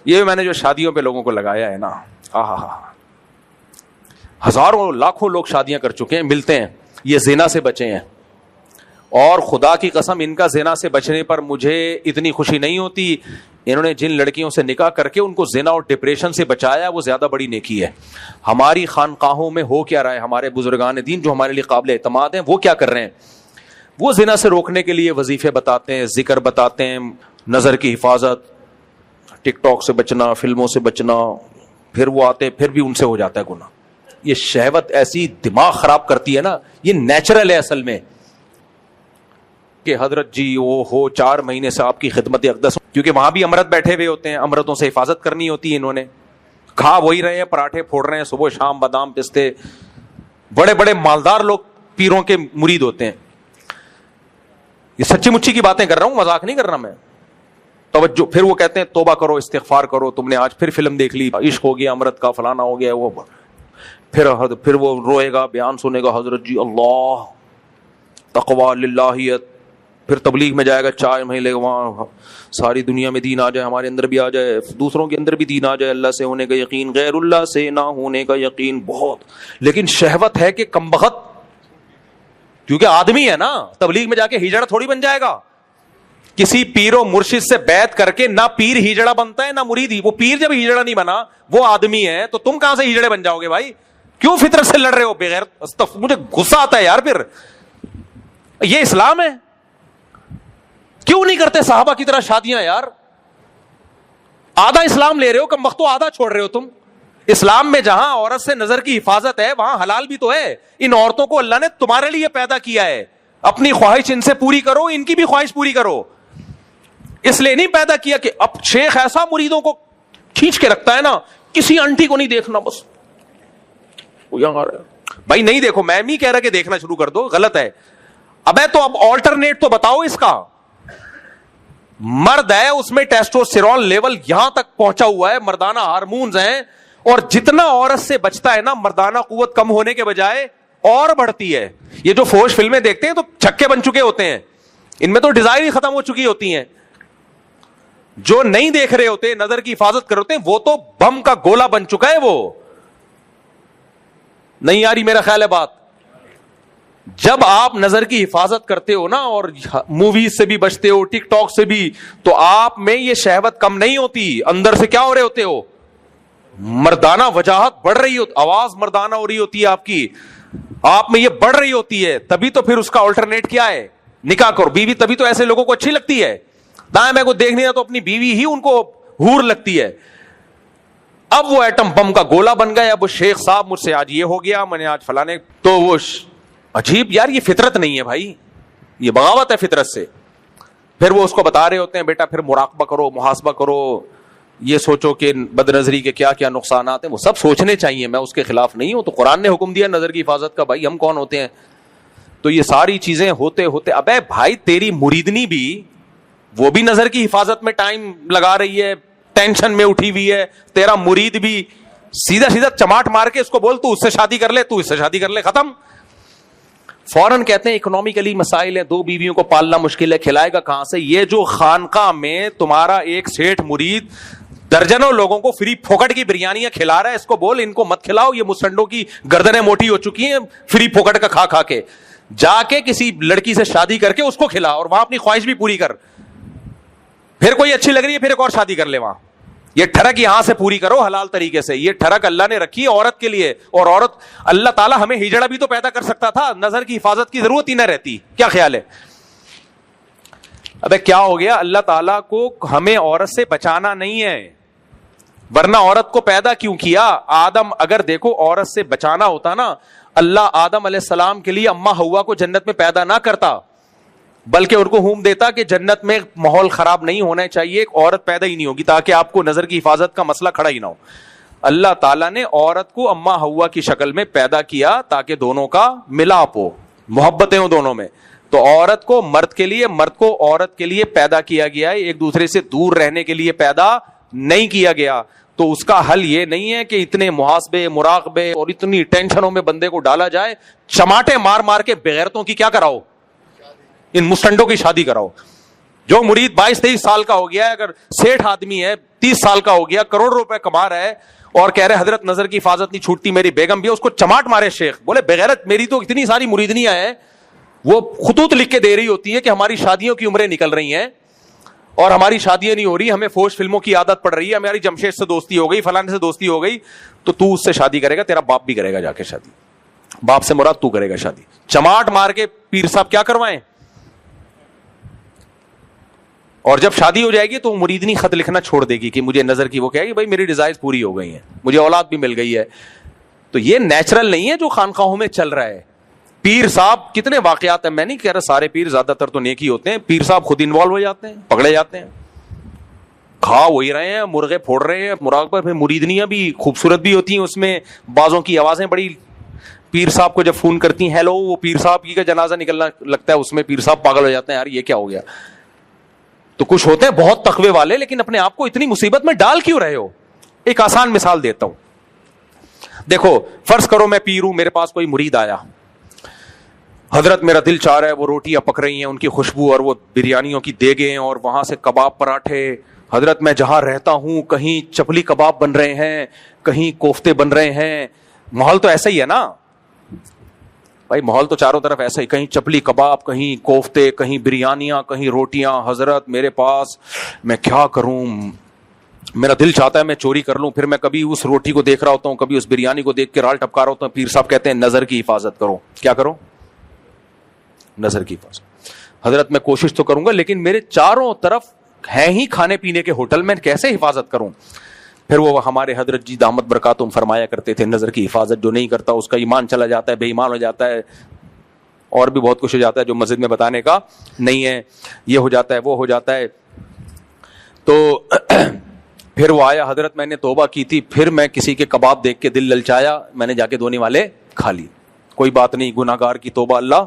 یہ میں نے جو شادیوں پہ لوگوں کو لگایا ہے نا، ہزاروں لاکھوں لوگ شادیاں کر چکے ہیں، ملتے ہیں، یہ زنا سے بچے ہیں. اور خدا کی قسم ان کا زنا سے بچنے پر مجھے اتنی خوشی نہیں ہوتی. انہوں نے جن لڑکیوں سے نکاح کر کے ان کو زنا اور ڈپریشن سے بچایا وہ زیادہ بڑی نیکی ہے. ہماری خانقاہوں میں ہو کیا رہا ہے؟ ہمارے بزرگان دین جو ہمارے لیے قابل اعتماد ہیں وہ کیا کر رہے ہیں؟ وہ زنا سے روکنے کے لیے وظیفے بتاتے ہیں، ذکر بتاتے ہیں، نظر کی حفاظت، ٹک ٹاک سے بچنا، فلموں سے بچنا. پھر وہ آتے پھر بھی ان سے ہو جاتا ہے گناہ. یہ شہوت ایسی دماغ خراب کرتی ہے نا، یہ نیچرل ہے اصل میں. کہ حضرت جی وہ ہو 4 مہینے سے آپ کی خدمت اقدس، کیونکہ وہاں بھی امرت بیٹھے ہوئے ہوتے ہیں، امرتوں سے حفاظت کرنی ہوتی ہے. انہوں نے کھا وہی رہے ہیں، پراٹھے پھوڑ رہے ہیں صبح شام، بادام پستے. بڑے بڑے مالدار لوگ پیروں کے مرید ہوتے ہیں. یہ سچی مچی کی باتیں کر رہا ہوں، مذاق نہیں کر رہا میں. توجہ. پھر وہ کہتے ہیں توبہ کرو، استغفار کرو، تم نے آج پھر فلم دیکھ لی، عشق ہو گیا امرت کا، فلانا ہو گیا. وہ پھر وہ روئے گا، بیان سنے گا، حضرت جی اللہ تقوی للہیت. پھر تبلیغ میں جائے گا 4 مہینے، وہاں ساری دنیا میں دین آ جائے، ہمارے اندر بھی آ جائے، دوسروں کے اندر بھی دین آ جائے، اللہ سے ہونے کا یقین، غیر اللہ سے نہ ہونے کا یقین. بہت. لیکن شہوت ہے کہ کمبخت، کیونکہ آدمی ہے نا، تبلیغ میں جا کے ہجڑا تھوڑی بن جائے گا. کسی پیر و مرشد سے بیعت کر کے نہ پیر ہجڑا بنتا ہے نہ مرید ہی. وہ پیر جب ہجڑا نہیں بنا وہ آدمی ہے، تو تم کہاں سے ہجڑے بن جاؤ گے بھائی؟ کیوں فطرت سے لڑ رہے ہو بغیر؟ مجھے غصہ آتا ہے یار. پھر یہ اسلام ہے؟ کیوں نہیں کرتے صحابہ کی طرح شادیاں یار؟ آدھا اسلام لے رہے ہو، کم وقت تو آدھا چھوڑ رہے ہو تم. اسلام میں جہاں عورت سے نظر کی حفاظت ہے وہاں حلال بھی تو ہے. ان عورتوں کو اللہ نے تمہارے لیے پیدا کیا ہے، اپنی خواہش ان سے پوری کرو، ان کی بھی خواہش پوری کرو. اس لیے نہیں پیدا کیا کہ اب شیخ ایسا مریدوں کو کھینچ کے رکھتا ہے نا، کسی آنٹی کو نہیں دیکھنا، بس بھائی نہیں دیکھو. میں نہیں کہہ رہا کہ دیکھنا شروع کر دو، غلط ہے. ابے تو اب آلٹرنیٹ تو بتاؤ اس کا. مرد ہے، اس میں ٹیسٹوسٹیرون لیول یہاں تک پہنچا ہوا ہے، مردانہ ہارمونز ہیں، اور جتنا عورت سے بچتا ہے نا مردانہ قوت کم ہونے کے بجائے اور بڑھتی ہے. یہ جو فوش فلمیں دیکھتے ہیں تو چھکے بن چکے ہوتے ہیں، ان میں تو ڈیزائر ہی ختم ہو چکی ہوتی ہیں. جو نہیں دیکھ رہے ہوتے، نظر کی حفاظت کر ہوتے ہیں، وہ تو بم کا گولا بن چکا ہے. وہ نہیں آ رہی میرا خیال ہے بات. جب آپ نظر کی حفاظت کرتے ہو نا، اور موویز سے بھی بچتے ہو، ٹک ٹاک سے بھی، تو آپ میں یہ شہوت کم نہیں ہوتی. اندر سے کیا ہو رہے ہوتے ہو؟ مردانہ وجاہت بڑھ رہی ہوتی، آواز مردانہ ہو رہی ہوتی ہے آپ کی، آپ میں یہ بڑھ رہی ہوتی ہے. تبھی تو پھر اس کا آلٹرنیٹ کیا ہے؟ نکاح کرو. بیوی تبھی تو ایسے لوگوں کو اچھی لگتی ہے. دائیں میں کو دیکھنے تو اپنی بیوی ہی ان کو حور لگتی ہے. اب وہ ایٹم بم کا گولا بن گیا. اب وہ شیخ صاحب مجھ سے آج یہ ہو گیا، میں نے آج فلانے، تو وہ عجیب یار. یہ فطرت نہیں ہے بھائی، یہ بغاوت ہے فطرت سے. پھر وہ اس کو بتا رہے ہوتے ہیں بیٹا پھر مراقبہ کرو، محاسبہ کرو، یہ سوچو کہ بد نظری کے کیا کیا نقصانات ہیں. وہ سب سوچنے چاہیے، میں اس کے خلاف نہیں ہوں. تو قرآن نے حکم دیا نظر کی حفاظت کا، بھائی ہم کون ہوتے ہیں؟ تو یہ ساری چیزیں ہوتے ہوتے، ابے بھائی تیری مریدنی بھی، وہ بھی نظر کی حفاظت میں ٹائم لگا رہی ہے، ٹینشن میں اٹھی ہوئی ہے. تیرا مرید بھی سیدھا سیدھا چماٹ مار کے اس کو بول تو اس سے شادی کر لے، تو اس سے شادی کر لے، ختم. فوراً کہتے ہیں اکنومیکلی مسائل ہیں، 2 بیویوں کو پالنا مشکل ہے، کھلائے گا کہاں سے؟ یہ جو خانقاہ میں تمہارا ایک سیٹھ مرید درجنوں لوگوں کو فری پھوکٹ کی بریانیاں کھلا رہا ہے، اس کو بول ان کو مت کھلاؤ، یہ مسنڈوں کی گردنیں موٹی ہو چکی ہیں فری پھوکٹ کا کھا کھا کے. جا کے کسی لڑکی سے شادی کر کے اس کو کھلا، اور وہاں اپنی خواہش بھی پوری کر. پھر کوئی اچھی لگ رہی ہے پھر ایک اور شادی کر لے وہاں. یہ ٹھڑک یہاں سے پوری کرو حلال طریقے سے. یہ ٹھڑک اللہ نے رکھی ہے عورت کے لیے، اور عورت اللہ تعالیٰ ہمیں ہجڑا بھی تو پیدا کر سکتا تھا، نظر کی حفاظت کی ضرورت ہی نہ رہتی. کیا خیال ہے؟ ابے کیا ہو گیا؟ اللہ تعالیٰ کو ہمیں عورت سے بچانا نہیں ہے، ورنہ عورت کو پیدا کیوں کیا؟ آدم، اگر دیکھو عورت سے بچانا ہوتا نا، اللہ آدم علیہ السلام کے لیے اماں حوا کو جنت میں پیدا نہ کرتا، بلکہ ان کو حکم دیتا کہ جنت میں ماحول خراب نہیں ہونا چاہیے، ایک عورت پیدا ہی نہیں ہوگی تاکہ آپ کو نظر کی حفاظت کا مسئلہ کھڑا ہی نہ ہو. اللہ تعالیٰ نے عورت کو اماں حوا کی شکل میں پیدا کیا تاکہ دونوں کا ملاپ ہو، محبتیں ہوں دونوں میں. تو عورت کو مرد کے لیے، مرد کو عورت کے لیے پیدا کیا گیا ہے، ایک دوسرے سے دور رہنے کے لیے پیدا نہیں کیا گیا. تو اس کا حل یہ نہیں ہے کہ اتنے محاسبے، مراقبے اور اتنی ٹینشنوں میں بندے کو ڈالا جائے، چماٹے مار مار کے بغیرتوں کی کیا کراؤ، ان مسٹنڈوں کی شادی کراؤ. جو مرید 22-23 سال کا ہو گیا ہے, اگر سیٹھ آدمی ہے 30 سال کا ہو گیا, کروڑ روپے کما رہا ہے اور کہہ رہے حضرت نظر کی حفاظت نہیں چھوٹتی, میری بیگم بھی, اس کو چماٹ مارے شیخ. بولے بغیرت, میری تو اتنی ساری مریدنیاں ہیں, وہ خطوط لکھ کے دے رہی ہوتی ہے کہ ہماری شادیوں کی عمریں نکل رہی ہیں اور ہماری شادیاں نہیں ہو رہی, ہمیں فوش فلموں کی عادت پڑ رہی ہے, ہماری جمشید سے دوستی ہو گئی, فلانے سے دوستی ہو گئی, تو اس سے شادی کرے گا, تیرا باپ بھی کرے گا جا کے شادی. باپ سے مراد تو کرے گا شادی. چماٹ مار کے پیر صاحب کیا کروائیں. اور جب شادی ہو جائے گی تو مریدنی خط لکھنا چھوڑ دے گی کہ مجھے نظر کی, وہ کہے گی بھائی میری ڈیزائرز پوری ہو گئی ہیں, مجھے اولاد بھی مل گئی ہے. تو یہ نیچرل نہیں ہے جو خانقاہوں میں چل رہا ہے. پیر صاحب کتنے واقعات ہیں, میں نہیں کہہ رہا سارے پیر, زیادہ تر تو نیک ہی ہوتے ہیں, پیر صاحب خود انوالو ہو جاتے ہیں, پکڑے جاتے ہیں, کھا وہی رہے ہیں, مرغے پھوڑ رہے ہیں, مراقبہ میں مریدنیاں بھی خوبصورت بھی ہوتی ہیں, اس میں بازوں کی آوازیں بڑی. پیر صاحب کو جب فون کرتی ہیں ہیلو, وہ پیر صاحب کی کا جنازہ نکلنا لگتا ہے, اس میں پیر صاحب پاگل ہو جاتے ہیں, یار یہ کیا ہو گیا. تو کچھ ہوتے ہیں بہت تقوی والے, لیکن اپنے آپ کو اتنی مصیبت میں ڈال کیوں رہے ہو. ایک آسان مثال دیتا ہوں. دیکھو فرض کرو میں پیر ہوں, میرے پاس کوئی مرید آیا, حضرت میرا دل چاہ رہا ہے, وہ روٹیاں پک رہی ہیں, ان کی خوشبو اور وہ بریانیوں کی دیگیں اور وہاں سے کباب پراٹھے, حضرت میں جہاں رہتا ہوں کہیں چپلی کباب بن رہے ہیں, کہیں کوفتے بن رہے ہیں, ماحول تو ایسا ہی ہے نا بھائی, ماحول تو چاروں طرف ایسا ہی, کہیں چپلی کباب, کہیں کوفتے, کہیں بریانیاں, کہیں روٹیاں. حضرت میرے پاس, میں کیا کروں, میرا دل چاہتا ہے میں چوری کر لوں, پھر میں کبھی اس روٹی کو دیکھ رہا ہوتا ہوں, کبھی اس بریانی کو دیکھ کے رال ٹپکا رہا ہوتا ہوں. پیر صاحب کہتے ہیں نظر کی حفاظت کرو. کیا کرو, نظر کی حفاظت. حضرت میں کوشش تو کروں گا, لیکن میرے چاروں طرف ہیں ہی کھانے پینے کے ہوٹل, میں کیسے حفاظت کروں. پھر وہ ہمارے حضرت جی دامت برکاتہم فرمایا کرتے تھے, نظر کی حفاظت جو نہیں کرتا اس کا ایمان چلا جاتا ہے, بے ایمان ہو جاتا ہے, اور بھی بہت کچھ ہو جاتا ہے جو مسجد میں بتانے کا نہیں ہے, یہ ہو جاتا ہے, وہ ہو جاتا ہے. تو پھر وہ آیا, حضرت میں نے توبہ کی تھی, پھر میں کسی کے کباب دیکھ کے دل للچایا, میں نے جا کے دھونے والے کھا لی. کوئی بات نہیں, گناہ گار کی توبہ اللہ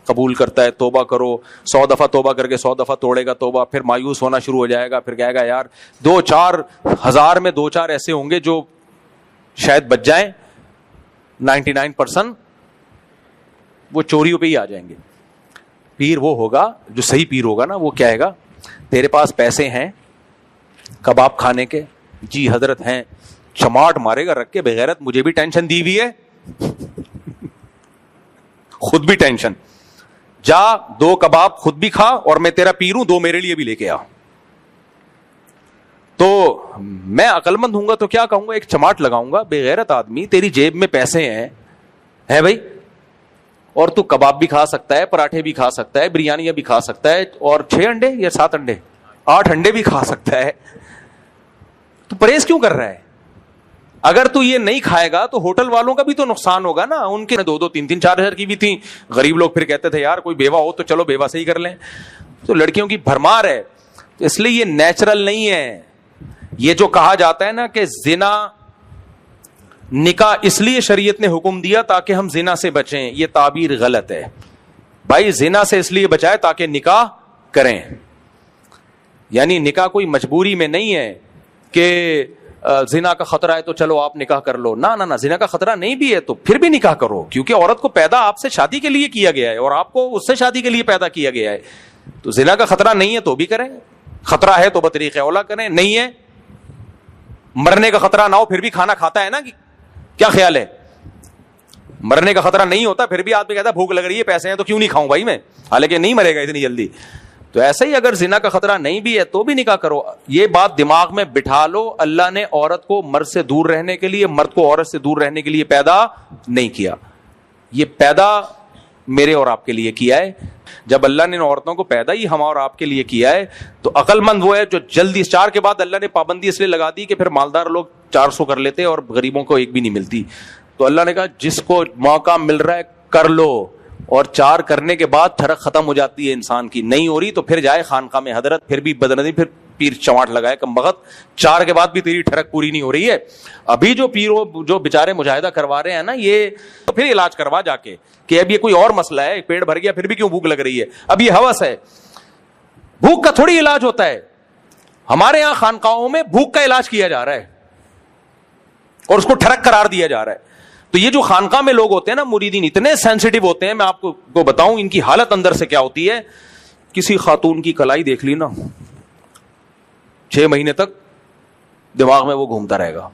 قبول کرتا ہے, توبہ کرو. 100 دفعہ توبہ کر کے 100 دفعہ توڑے گا توبہ, پھر مایوس ہونا شروع ہو جائے گا, پھر کہے گا یار 2-4 ہزار میں 2-4 ایسے ہوں گے جو شاید بچ جائیں, 99% وہ چوریوں پہ ہی آ جائیں گے. پیر وہ ہوگا جو صحیح پیر ہوگا نا, وہ کیا ہے گا, تیرے پاس پیسے ہیں کباب کھانے کے, جی حضرت ہیں, چماٹ مارے گا رکھ کے, بغیرت مجھے بھی ٹینشن دی ہوئی ہے, خود بھی ٹینشن, جا 2 کباب خود بھی کھا اور میں تیرا پیر ہوں, 2 میرے لیے بھی لے کے آ. تو میں عقل مند ہوں گا تو کیا کہوں گا, ایک چماٹ لگاؤں گا, بے غیرت آدمی تیری جیب میں پیسے ہیں بھائی, اور تو کباب بھی کھا سکتا ہے, پراٹھے بھی کھا سکتا ہے, بریانیاں بھی کھا سکتا ہے, اور 6 انڈے یا 7 انڈے 8 انڈے بھی کھا سکتا ہے, تو پرہیز کیوں کر رہا ہے. اگر تو یہ نہیں کھائے گا تو ہوٹل والوں کا بھی تو نقصان ہوگا نا, ان کے 2-2, 3-3, 4 ہزار کی بھی تھی. غریب لوگ پھر کہتے تھے یار کوئی بیوہ ہو تو چلو بیوہ سے ہی کر لیں. تو لڑکیوں کی بھرمار ہے, اس لیے یہ نیچرل نہیں ہے. یہ جو کہا جاتا ہے نا کہ زنا نکاح اس لیے شریعت نے حکم دیا تاکہ ہم زنا سے بچیں, یہ تعبیر غلط ہے بھائی. زنا سے اس لیے بچائے تاکہ نکاح کریں, یعنی نکاح کوئی مجبوری میں نہیں ہے کہ زنا کا خطرہ ہے تو چلو آپ نکاح کر لو. نہ, زنا کا خطرہ نہیں بھی ہے تو پھر بھی نکاح کرو, کیونکہ عورت کو پیدا آپ سے شادی کے لیے کیا گیا ہے اور آپ کو اس سے شادی کے لیے پیدا کیا گیا ہے. تو زنا کا خطرہ نہیں ہے تو بھی کریں, خطرہ ہے تو بطریق اولا کریں, نہیں ہے مرنے کا خطرہ نہ ہو پھر بھی کھانا کھاتا ہے نا, کیا خیال ہے. مرنے کا خطرہ نہیں ہوتا پھر بھی آدمی کہتا ہے بھوک لگ رہی ہے, پیسے ہیں تو کیوں نہیں کھاؤں بھائی میں, حالانکہ نہیں مرے گا اتنی جلدی. تو ایسا ہی اگر زنا کا خطرہ نہیں بھی ہے تو بھی نکاح کرو. یہ بات دماغ میں بٹھا لو, اللہ نے عورت کو مرد سے دور رہنے کے لیے, مرد کو عورت سے دور رہنے کے لیے پیدا نہیں کیا. یہ پیدا میرے اور آپ کے لیے کیا ہے. جب اللہ نے عورتوں کو پیدا ہی ہم اور آپ کے لیے کیا ہے تو عقل مند وہ ہے جو جلدی 4 کے بعد اللہ نے پابندی اس لیے لگا دی کہ پھر مالدار لوگ 400 کر لیتے اور غریبوں کو ایک بھی نہیں ملتی. تو اللہ نے کہا جس کو موقع مل رہا ہے کر لو, اور 4 کرنے کے بعد تھرک ختم ہو جاتی ہے انسان کی, نہیں ہو رہی تو پھر جائے خانقاہ میں حضرت, پھر بھی بدنظری, پھر پیر چماٹ لگائے کم بخت, 4 کے بعد بھی تیری ٹھڑک پوری نہیں ہو رہی ہے. ابھی جو پیرو جو بیچارے مجاہدہ کروا رہے ہیں نا, یہ تو پھر علاج کروا جا کے کہ اب یہ کوئی اور مسئلہ ہے, پیٹ بھر گیا پھر بھی کیوں بھوک لگ رہی ہے, اب یہ ہوس ہے. بھوک کا تھوڑی علاج ہوتا ہے, ہمارے یہاں خانقاہوں میں بھوک کا علاج کیا جا رہا ہے اور اس کو ٹھڑک قرار دیا جا رہا ہے. تو یہ جو خانقاہ میں لوگ ہوتے ہیں نا مریدین, اتنے سینسیٹیو ہوتے ہیں, میں آپ کو بتاؤں ان کی حالت اندر سے کیا ہوتی ہے. کسی خاتون کی کلائی دیکھ لی نا 6 مہینے تک دماغ میں وہ گھومتا رہے گا,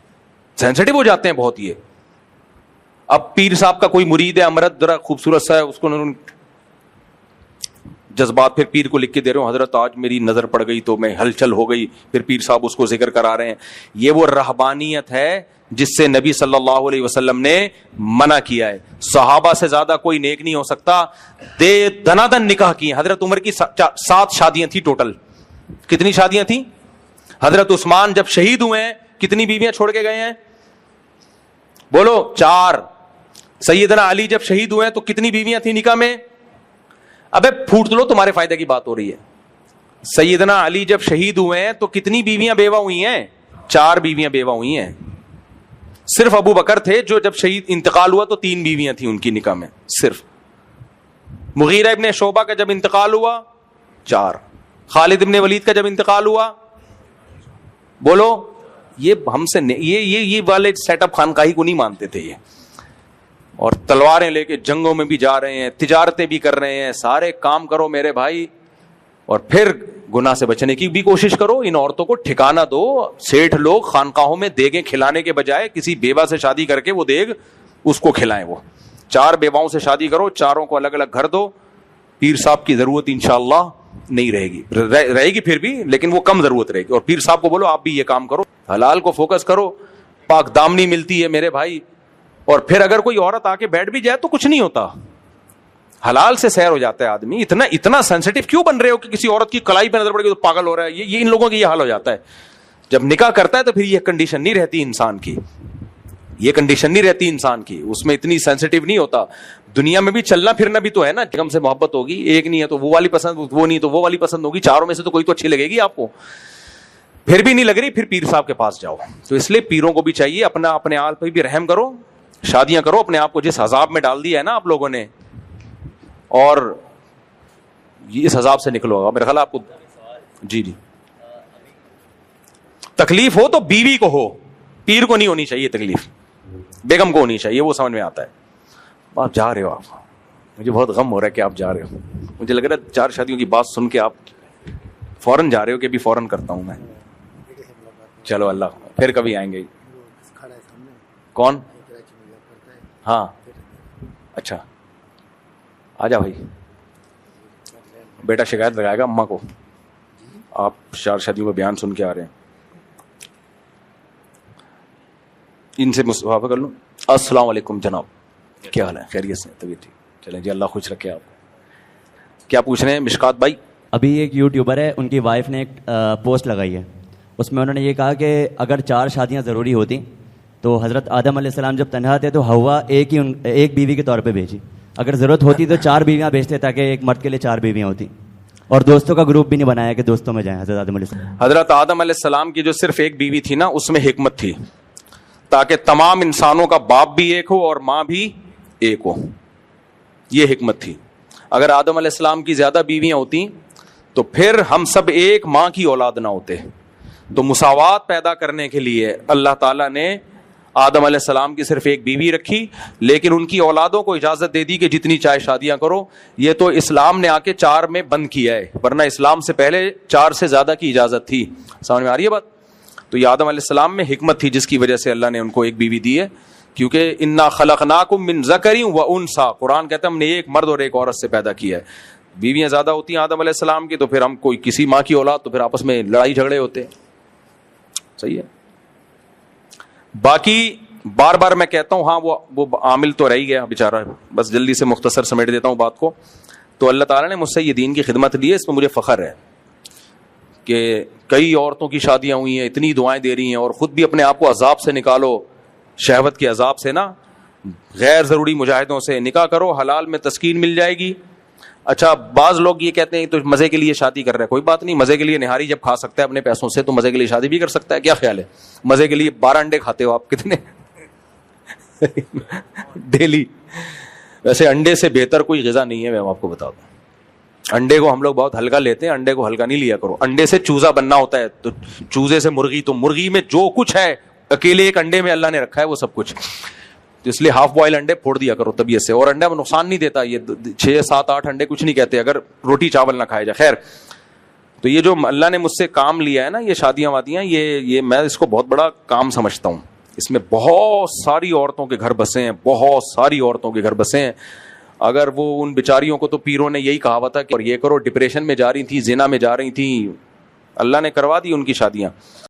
سینسٹیو ہو جاتے ہیں بہت یہ. اب پیر صاحب کا کوئی مرید ہے امرت ذرا خوبصورت سا ہے, اس کو جذبات پھر پیر کو لکھ کے دے رہے ہوں, حضرت آج میری نظر پڑ گئی تو میں ہلچل ہو گئی, پھر پیر صاحب اس کو ذکر کرا رہے ہیں. یہ وہ رہبانیت ہے جس سے نبی صلی اللہ علیہ وسلم نے منع کیا ہے. صحابہ سے زیادہ کوئی نیک نہیں ہو سکتا. دنا دن نکاح کیے. حضرت عمر کی 7 شادیاں تھیں ٹوٹل. کتنی شادیاں تھیں؟ حضرت عثمان جب شہید ہوئے ہیں کتنی بیویاں چھوڑ کے گئے ہیں؟ بولو 4. سیدنا علی جب شہید ہوئے ہیں تو کتنی بیویاں تھیں نکاح میں؟ ابے پھوٹ لو, تمہارے فائدے کی بات ہو رہی ہے. سیدنا علی جب شہید ہوئے ہیں تو کتنی بیویاں بیوہ ہوئی ہیں؟ 4 بیویاں بیوہ ہوئی ہیں. صرف ابو بکر تھے جو جب شہید انتقال ہوا تو 3 بیویاں تھیں ان کی نکاح میں صرف. مغیرہ ابن شعبہ کا جب انتقال ہوا 4. خالد ابن ولید کا جب انتقال ہوا, بولو یہ ہم سے یہ والے سیٹ اپ خانقاہی کو نہیں مانتے تھے یہ, اور تلواریں لے کے جنگوں میں بھی جا رہے ہیں, تجارتیں بھی کر رہے ہیں, سارے کام کرو میرے بھائی, اور پھر گناہ سے بچنے کی بھی کوشش کرو. ان عورتوں کو ٹھکانہ دو. سیٹھ لوگ خانقاہوں میں دیگیں کھلانے کے بجائے کسی بیوہ سے شادی کر کے وہ دیگ اس کو کھلائیں. وہ 4 بیواؤں سے شادی کرو, 4 کو الگ الگ گھر دو. پیر صاحب کی ضرورت انشاءاللہ نہیں رہے گی, رہے گی پھر بھی, لیکن وہ کم ضرورت رہے گی. اور پیر صاحب کو بولو آپ بھی یہ کام کرو, حلال کو فوکس کرو. پاک دامنی ملتی ہے میرے بھائی. اور پھر اگر کوئی عورت آ کے بیٹھ بھی جائے تو کچھ نہیں ہوتا, حلال سے سیر ہو جاتا ہے آدمی. اتنا سینسیٹیو کیوں بن رہے ہو کہ کسی عورت کی کلائی پہ نظر پڑے گی تو پاگل ہو رہا ہے؟ یہ ان لوگوں کی یہ حال ہو جاتا ہے. جب نکاح کرتا ہے تو پھر یہ کنڈیشن نہیں رہتی انسان کی, یہ کنڈیشن نہیں رہتی انسان کی, اس میں اتنی سینسیٹیو نہیں ہوتا. دنیا میں بھی چلنا پھرنا بھی تو ہے نا, ہم سے محبت ہوگی, ایک نہیں ہے تو وہ والی پسند, وہ نہیں تو وہ والی پسند ہوگی, 4 میں سے تو کوئی تو اچھی لگے گی آپ کو. پھر بھی نہیں لگ رہی, پھر پیر صاحب کے پاس جاؤ. تو اس لیے پیروں کو بھی چاہیے اپنے آپ پہ بھی رحم کرو, شادیاں کرو. اپنے آپ کو جس عذاب میں ڈال دیا ہے نا آپ لوگوں نے, اور اس عذاب سے نکلو گا میرا خیال آپ کو. جی تکلیف ہو تو بیوی کو ہو, پیر کو نہیں ہونی چاہیے تکلیف, بیگم کو ہونی چاہیے, وہ سمجھ میں آتا ہے. آپ جا رہے ہو, آپ مجھے بہت غم ہو رہا ہے کہ آپ جا رہے ہو. مجھے لگ رہا ہے 4 شادیوں کی بات سن کے آپ فوراً جا رہے ہو کہ بھی فوراً کرتا ہوں میں. چلو اللہ, پھر کبھی آئیں گے. کون؟ ہاں اچھا, آ جا بھائی. بیٹا شکایت لگائے گا اماں کو, آپ 4 شادیوں کا بیان سن کے آ رہے ہیں. ان سے مصافحہ کر لوں. السلام علیکم جناب, کیا حال ہے؟ خیریت سے؟ طبیعت ٹھیک؟ چلیں جی, اللہ خوش رکھے آپ کو. کیا پوچھ رہے ہیں مشکات بھائی؟ ابھی ایک یوٹیوبر ہے, ان کی وائف نے ایک پوسٹ لگائی ہے, اس میں انہوں نے یہ کہا کہ اگر 4 شادیاں ضروری ہوتی تو حضرت آدم علیہ السلام جب تنہا تھے تو ہوا ایک بیوی کے طور پہ بھیجی. اگر ضرورت ہوتی تو 4 بیویاں بھیجتے تاکہ ایک مرد کے لیے 4 بیویاں ہوتی. اور دوستوں کا گروپ بھی نہیں بنایا کہ دوستوں میں جائیں حضرت آدم علیہ السلام. حضرت آدم علیہ السلام کی جو صرف ایک بیوی تھی نا, اس میں حکمت تھی تاکہ تمام انسانوں کا باپ بھی ایک ہو اور ماں بھی ایک ہو. یہ حکمت تھی. اگر آدم علیہ السلام کی زیادہ بیویاں ہوتی تو پھر ہم سب ایک ماں کی اولاد نہ ہوتے. تو مساوات پیدا کرنے کے لیے اللہ تعالیٰ نے آدم علیہ السلام کی صرف ایک بیوی رکھی, لیکن ان کی اولادوں کو اجازت دے دی کہ جتنی چاہے شادیاں کرو. یہ تو اسلام نے آ کے 4 میں بند کیا ہے, ورنہ اسلام سے پہلے 4 سے زیادہ کی اجازت تھی. سمجھ میں آ رہی ہے بات؟ تو یہ آدم علیہ السلام میں حکمت تھی جس کی وجہ سے اللہ نے ان کو ایک بیوی دی ہے, کیونکہ انا خلقناکم من ذکر و انثی, قرآن کہتا ہے ہم نے ایک مرد اور ایک عورت سے پیدا کیا ہے. بیویاں زیادہ ہوتی ہیں آدم علیہ السلام کی تو پھر ہم کوئی کسی ماں کی اولاد تو پھر آپس میں لڑائی جھگڑے ہوتے. صحیح ہے. باقی بار بار میں کہتا ہوں, ہاں وہ عامل تو رہ گیا بیچارہ, بس جلدی سے مختصر سمیٹ دیتا ہوں بات کو. تو اللہ تعالیٰ نے مجھ سے یہ دین کی خدمت لی ہے, اس میں مجھے فخر ہے کہ کئی عورتوں کی شادیاں ہوئی ہیں, اتنی دعائیں دے رہی ہیں, اور خود بھی اپنے آپ کو عذاب سے نکالو, شہوت کے عذاب سے نا, غیر ضروری مجاہدوں سے نکاح کرو, حلال میں تسکین مل جائے گی. اچھا بعض لوگ یہ کہتے ہیں تو مزے کے لیے شادی کر رہے ہیں, کوئی بات نہیں, مزے کے لیے نہاری جب کھا سکتا ہے اپنے پیسوں سے تو مزے کے لیے شادی بھی کر سکتا ہے. کیا خیال ہے؟ مزے کے لیے 12 انڈے کھاتے ہو آپ کتنے ڈیلی؟ ویسے انڈے سے بہتر کوئی غذا نہیں ہے, میں آپ کو بتا دوں. انڈے کو ہم لوگ بہت ہلکا لیتے ہیں, انڈے کو ہلکا نہیں لیا کرو. انڈے سے چوزا بننا ہوتا ہے, تو چوزے سے مرغی, تو مرغی میں جو کچھ ہے اکیلے ایک انڈے میں اللہ نے رکھا ہے وہ سب کچھ. تو اس لیے ہاف بوائل انڈے پھوڑ دیا کرو طبیعت سے, اور انڈا میں نقصان نہیں دیتا, یہ 6 7 8 انڈے کچھ نہیں کہتے اگر روٹی چاول نہ کھائے جائے. خیر, تو یہ جو اللہ نے مجھ سے کام لیا ہے نا, یہ شادیاں وادیاں, یہ میں اس کو بہت بڑا کام سمجھتا ہوں. اس میں بہت ساری عورتوں کے گھر بسے ہیں, بہت ساری عورتوں کے گھر بسے ہیں. اگر وہ ان بیچاریوں کو تو پیروں نے یہی کہاوت ہے کہ اور یہ کرو, ڈپریشن میں جا رہی تھیں, زنا میں جا رہی تھیں, اللہ نے کروا دی ان کی شادیاں.